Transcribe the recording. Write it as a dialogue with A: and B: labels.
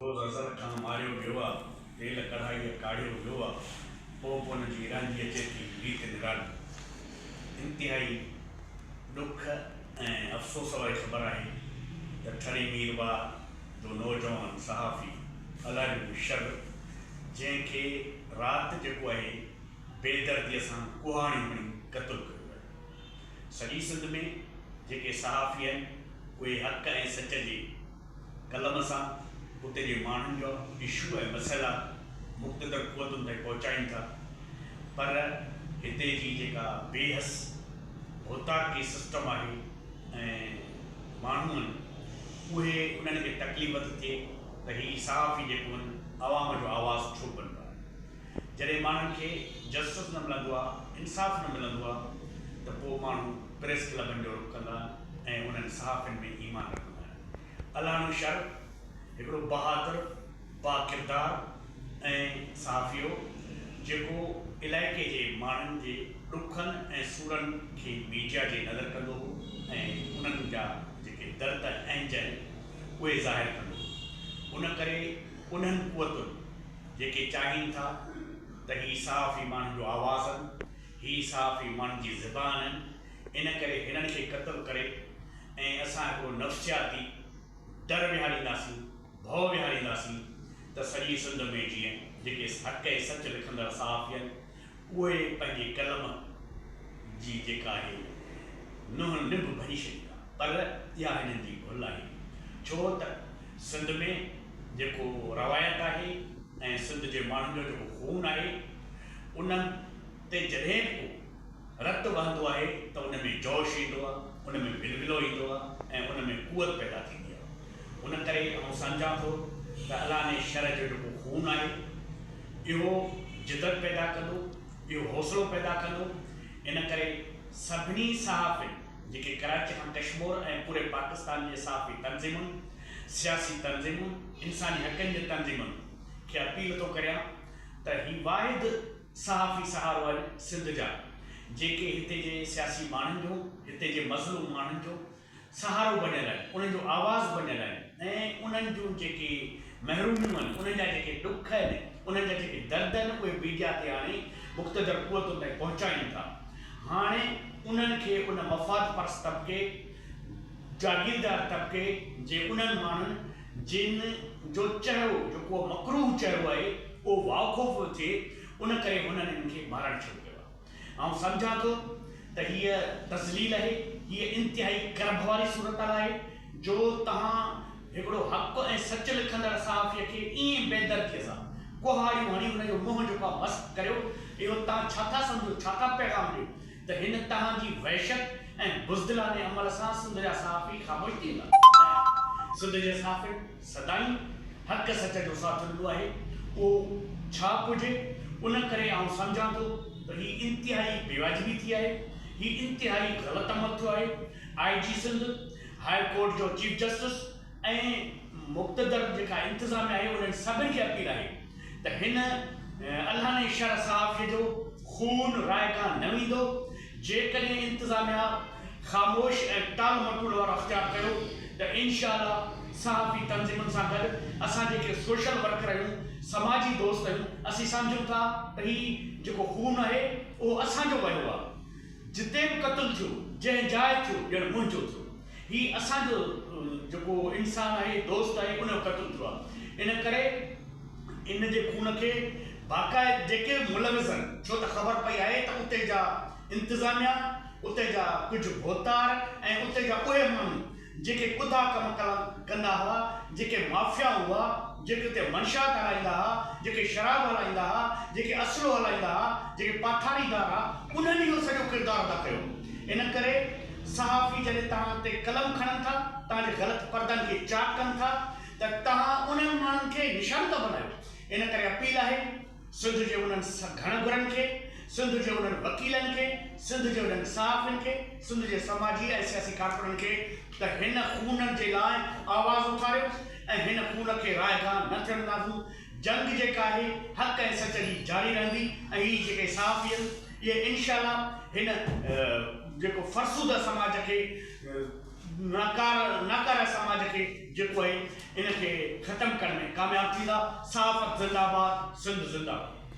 A: असर खां मारियो वियो आहे, तेल कढ़ाई काढ़ियो वियो आहे, पोइ हुनजी रांदी अचे थी रीत निराली। इंतिहाई ॾुख ऐं अफ़सोस वारी ख़बर आहे त ठड़ी मीरवा जो नौजवान सहाफ़ी अलारिम शर, जंहिंखे राति जेको आहे बेदर्दीअ सां कुहाणी हणी क़तलु कयो आहे। सॼी सिंध में जेके सहाफ़ी आहिनि उहे हक़ ऐं सच जे कलम सां उते जे माण्हुनि जो इशू ऐं मसइला मुख़्तलिफ़ क़ुवतुनि ताईं पहुचाइनि था, पर हिते जी जेका बेहस होताकी सिस्टम आहे ऐं माण्हू आहिनि उहे उन्हनि खे तकलीफ़ थी थिए त हीअ सहाफ़ी जेको आहिनि आवाम जो आवाज़ु छो बणंदो आहे। जॾहिं माण्हुनि खे जस्टिस न मिलंदो आहे, इंसाफ़ न मिलंदो आहे, त पोइ माण्हू प्रेस क्लबनि जो रुख़ कंदा ऐं उन्हनि सहाफ़ियुनि में ईमान रखंदा आहिनि। अलारिम शर हिकिड़ो बहादुर बाकिरदार ऐं सहाफ़ी हो जेको इलाइक़े जे माण्हुनि जे ॾुखनि ऐं सूरनि खे मीडिया जे नज़र कंदो हो ऐं उन्हनि जा जेके दर्द ऐं आहिनि उहे ज़ाहिर कंदो हो। उन करे उन्हनि क़ुवतुनि जेके चाहिनि था त हीअ सहाफ़ी माण्हुनि जो आवाज़ आहिनि, हीअ सहाफ़ी माण्हुनि जी ज़बान आहिनि, इन करे हिननि खे क़तलु करे ऐं असां हिकिड़ो नफ़्सियाती डर विहारींदासीं, भउ विहारींदासीं त सॼी सिंध में जीअं जेके हक़ ऐं सच लिखंदड़ सहाफ़ी आहिनि उहे पंहिंजे कलम जी जेका आहे नुंहुं निभ भरी छॾींदा। पर इहा हिननि जी भुल आहे, छो त सिंध में जेको रवायत आहे ऐं सिंध जे माण्हुनि जो जेको खून आहे उन्हनि ते जॾहिं को रतु वहंदो आहे त उन में जोश ईंदो आहे, उन में विलविलो ईंदो आहे ऐं उन में क़ुवत पैदा थींदी आहे। उन करे आउं सम्झां थो त अलारिम शर जो जेको खून आहे इहो जिदत पैदा कंदो, इहो हौसलो पैदा कंदो। इन करे सभिनी सहाफ़ियुनि जेके कराची खां कश्मीर ऐं पूरे पाकिस्तान जे सहाफ़ी तंज़ीमुनि, सियासी तंज़ीमुनि, इंसानी हक़नि जे तंज़ीमुनि खे अपील थो करियां त हीउ वाहिद सहाफ़ी सहारो आहे सिंध जा जेके हिते जे सियासी माण्हुनि जो, हिते जे मज़लूम माण्हुनि जो सहारो बणियल आहिनि, उन्हनि जो आवाज़ बणियल आहिनि ऐं उन्हनि जूं जेके महरूमियूं आहिनि, उन्हनि जा जेके ॾुख आहिनि, उन्हनि जा जेके दर्द आहिनि उहे मीडिया ते हाणे मुख़्तलिफ़ क़ुवतुनि ताईं पहुचाइनि था। हाणे उन्हनि खे उन मफ़ाद परस्त तबिके, जागीरदार तबिके जे उन्हनि माण्हुनि जिन जो चहिरो जेको मकरूह चहिरो आहे उहो वाक़ुफ़ थिए, उन करे हुननि हिननि खे मारणु शुरू कयो आहे। ऐं सम्झां थो त हीअ तज़लील आहे, हीअ इंतिहाई करब वारी सूरत आहे जो तव्हां हिकिड़ो हक़ ऐं सच लिखंदड़ सहाफ़ीअ खे ईअं बेदर्दीअ सां कुहाड़ियूं हणी हुनजो मुंहुं जेको आहे मस्तु करियो। इहो तव्हां छा था सम्झो, छा था पैगाम ॾियो त हिन तव्हांजी वहशत ऐं बुज़दिलाने अमल सां सिंध जा सहाफ़ी ख़ामोश थी वेंदा। सिंध जे सहाफ़ी सदाईं हक़ सच जो साथ ॾिनो आहे, उहो छा पुॼे। उन करे आउं सम्झां थो त हीअ इंतिहाई बेवाजिबी थी आहे, हीअ इंतिहाई ग़लति अमल थियो आहे। IG सिंध, हाई कोर्ट जो चीफ जस्टिस ऐं मुक़्तदर जेका इंतिज़ामिया आहे उन्हनि सभिनि खे अपील आहे त हिन अलारिम शर सहाफ़ीअ जो खून राय खां न वेंदो। जेकॾहिं इंतिज़ामिया ख़ामोश ऐं टाल मटोल वारो अख़्तियार कयो त इंशाअल्लाह सहाफ़ी तंज़ीमुनि सां गॾु असां जेके सोशल वर्कर आहियूं, समाजी दोस्त आहियूं, असीं सम्झूं था त हीउ जेको खून आहे उहो असांजो वियो आहे। जिते बि क़तलु थियो, जंहिं जाइ थियो, ॼण मुंहिंजो थियो, हीउ असांजो जेको इंसानु आहे, दोस्त आहे, उनजो क़तलु थियो आहे। इन करे इन जे खून खे बाक़ाइदा जेके मुलविज़ आहिनि, छो त ख़बर पई आहे त उते जा इंतिज़ामिया, उते जा कुझु भोतार ऐं उते जा उहे माण्हू जेके ख़ुदा कम कंदा हुआ, जेके माफ़िया हुआ, जेके उते मंशात हलाईंदा हुआ, जेके शराब हलाईंदा हुआ, जेके असलो हलाईंदा हुआ, जेके पाठारीदार हुआ, उन्हनि इहो सॼो किरदारु अदा कयो। इन करे सहाफ़ी जॾहिं तव्हां ते कलम खणनि था, तव्हांजे ग़लति पर्दनि खे चाक कनि था, त तव्हां उन्हनि माण्हुनि खे निशान था बनायो। इन करे अपील आहे सिंध जे उन्हनि घणघरनि खे, सिंध जे उन्हनि वकीलनि खे, सिंध जे उन्हनि सहाफ़ियुनि खे, सिंध जे समाजी ऐं सियासी कारकुननि खे त हिन खून जे लाइ आवाज़ उथारियो ऐं हिन खून खे राय खां न थियण ॾींदासीं। जंग जेका आहे हक़ ऐं सच जी जारी रहंदी ऐं हीअ जेके सहाफ़ी आहिनि इहे इंशाअल्लाह हिन जेको फ़रसूदा समाज खे नाकारा समाज खे जेको आहे इनखे ख़तमु करण में
B: कामयाब थींदा। साफ़ जिंदाबाद, सिंध जिंदाबाद।